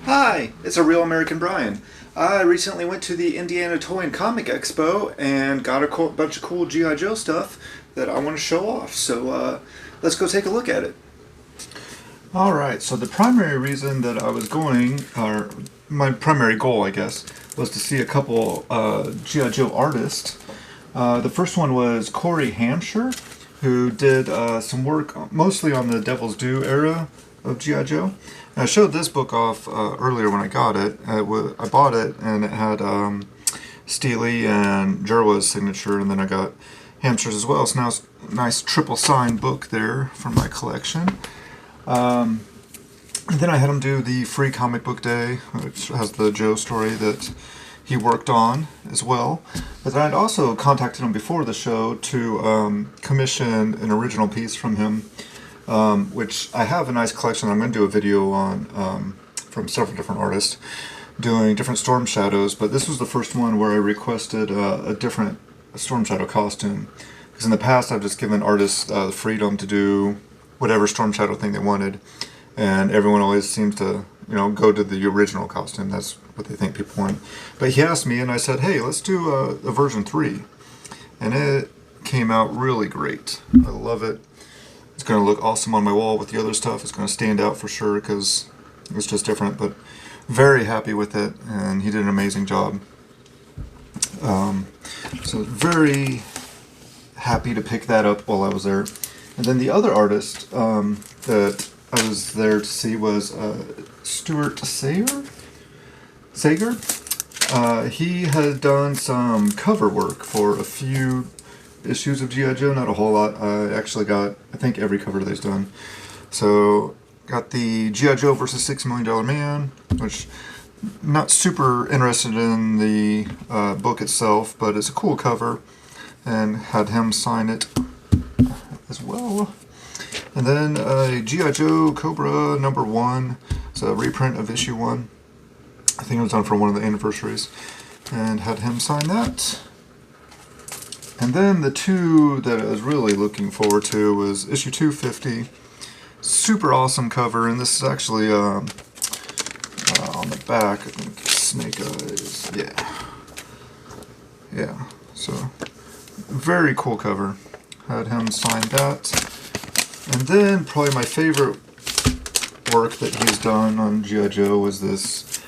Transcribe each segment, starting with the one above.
Hi, it's a real American Brian. I recently went to the Indiana Toy and Comic Expo and got a bunch of cool G.I. Joe stuff that I want to show off. So let's go take a look at it. Alright, so the primary reason that I was going, or my primary goal, I guess, was to see a couple G.I. Joe artists. The first one was Cory Hamscher, who did some work mostly on the Devil's Due era of G.I. Joe. And I showed this book off earlier when I got it. I bought it and it had Steely and Jerwa's signature, and then I got Hampshire's as well. So now it's a nice triple signed book there from my collection. And then I had him do the free comic book day, which has the Joe story that he worked on as well. But then I'd also contacted him before the show to commission an original piece from him, which I have a nice collection I'm going to do a video on from several different artists doing different Storm Shadows, but this was the first one where I requested a different Storm Shadow costume. Because in the past I've just given artists the freedom to do whatever Storm Shadow thing they wanted, and everyone always seems to, go to the original costume. That's what they think people want. But he asked me, and I said, hey, let's do a version 3. And it came out really great. I love it. It's going to look awesome on my wall with the other stuff. It's going to stand out for sure because it's just different, but very happy with it, and he did an amazing job. So very happy to pick that up while I was there. And then the other artist that I was there to see was Stuart Sayger. He had done some cover work for a few issues of G.I. Joe, not a whole lot. I actually got, I think, every cover that he's done. So, got the G.I. Joe vs. $6 Million Man, which I'm not super interested in the book itself, but it's a cool cover, and had him sign it as well. And then G.I. Joe Cobra number 1. It's a reprint of issue 1. I think it was done for one of the anniversaries, and had him sign that. And then the two that I was really looking forward to was issue 250. Super awesome cover, and this is actually on the back, I think, Snake Eyes. Yeah, so very cool cover. Had him sign that. And then probably my favorite work that he's done on G.I. Joe was this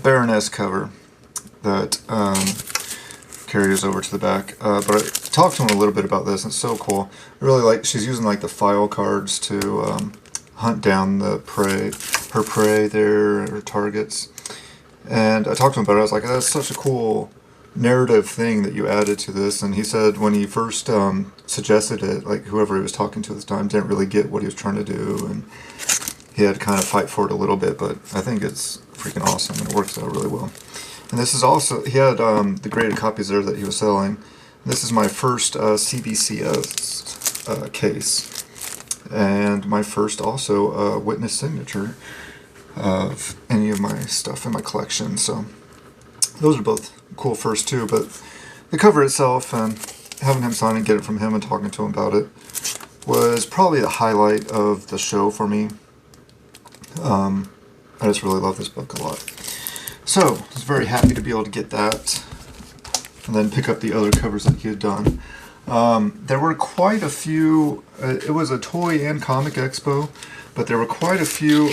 Baroness cover that carries over to the back. But I talked to him a little bit about this, and it's so cool. I really like, she's using like the file cards to hunt down the her prey there, her targets. And I talked to him about it. I was like, that's such a cool narrative thing that you added to this. And he said when he first suggested it, like whoever he was talking to at the time didn't really get what he was trying to do, and he had to kind of fight for it a little bit, but I think it's freaking awesome and it works out really well. And this is also, he had the graded copies there that he was selling. This is my first CBCS case, and my first also witness signature of any of my stuff in my collection. So those are both cool first two, but the cover itself and having him sign and get it from him and talking to him about it was probably the highlight of the show for me. I just really love this book a lot. So I was very happy to be able to get that and then pick up the other covers that he had done. There were quite a few, it was a toy and comic expo, but there were quite a few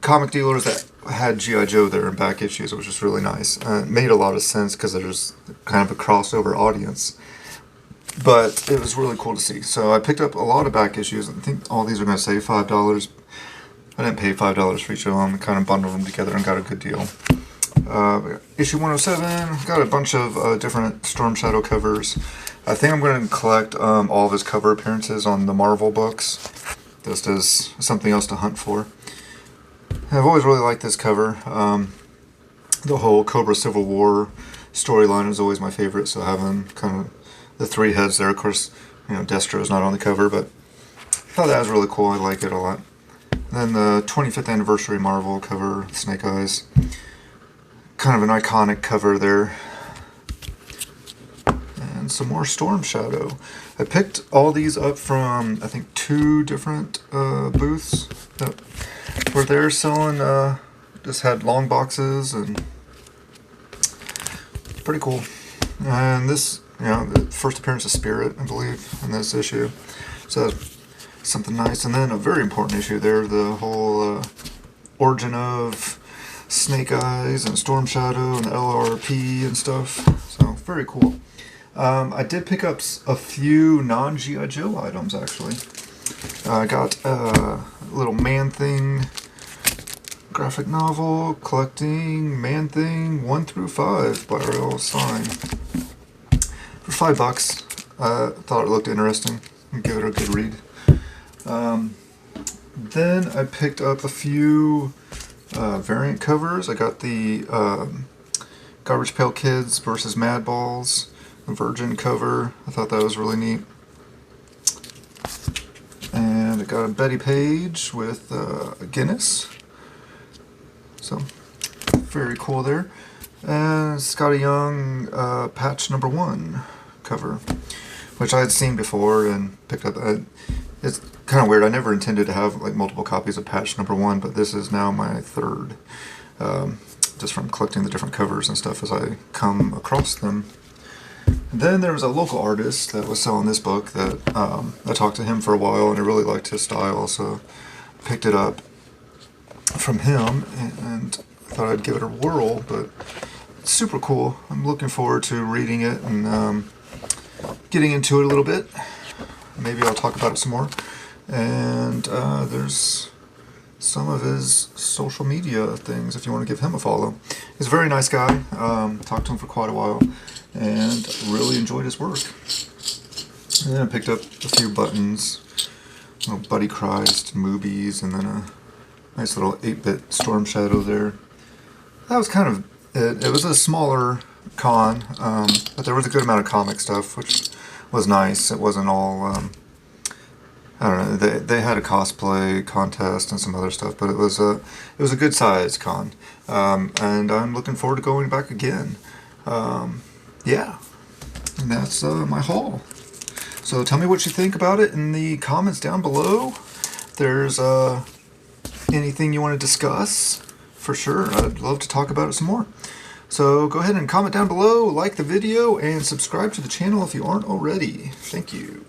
comic dealers that had G.I. Joe there in back issues. It was just really nice. It made a lot of sense because there's kind of a crossover audience. But it was really cool to see. So I picked up a lot of back issues. I think all these are going to say $5. I didn't pay $5 for each of them. I kind of bundled them together and got a good deal. Issue 107, got a bunch of different Storm Shadow covers. I think I'm going to collect all of his cover appearances on the Marvel books, just as something else to hunt for. I've always really liked this cover. The whole Cobra Civil War storyline is always my favorite, so having kind of the 3 heads there, of course, Destro's not on the cover, but I thought that was really cool. I like it a lot. And then the 25th anniversary Marvel cover, Snake Eyes. Kind of an iconic cover there. And some more Storm Shadow. I picked all these up from, I think, 2 different booths. were there selling, just had long boxes, and pretty cool. And this, you know, the first appearance of Spirit, I believe, in this issue. So something nice. And then a very important issue there, the whole origin of Snake Eyes and Storm Shadow and LRP and stuff. So very cool. I did pick up a few non-G.I. Joe items, actually. I got a little Man-Thing graphic novel collecting Man-Thing 1 through 5 by R.L. Stein for $5. I thought it looked interesting. I'll give it a good read. Then I picked up a few variant covers. I got the Garbage Pail Kids versus Madballs Virgin cover. I thought that was really neat. And I got a Betty Page with Guinness. So, very cool there. And Scotty Young patch number 1 cover, which I had seen before and picked up. It's kind of weird. I never intended to have like multiple copies of patch number 1, but this is now my 3rd. Just from collecting the different covers and stuff as I come across them. And then there was a local artist that was selling this book that I talked to him for a while, and I really liked his style, so picked it up from him and thought I'd give it a whirl. But it's super cool. I'm looking forward to reading it and getting into it a little bit. Maybe I'll talk about it some more. And there's some of his social media things if you want to give him a follow. He's a very nice guy. Talked to him for quite a while and really enjoyed his work. And then I picked up a few buttons, Buddy Christ, movies, and then a nice little 8-bit Storm Shadow there. That was kind of it. It was a smaller con, but there was a good amount of comic stuff, which was nice. It wasn't all, I don't know, they had a cosplay contest and some other stuff, but it was a good size con. And I'm looking forward to going back again. Yeah, and that's my haul. So tell me what you think about it in the comments down below. If there's anything you want to discuss, for sure, I'd love to talk about it some more. So go ahead and comment down below, like the video, and subscribe to the channel if you aren't already. Thank you.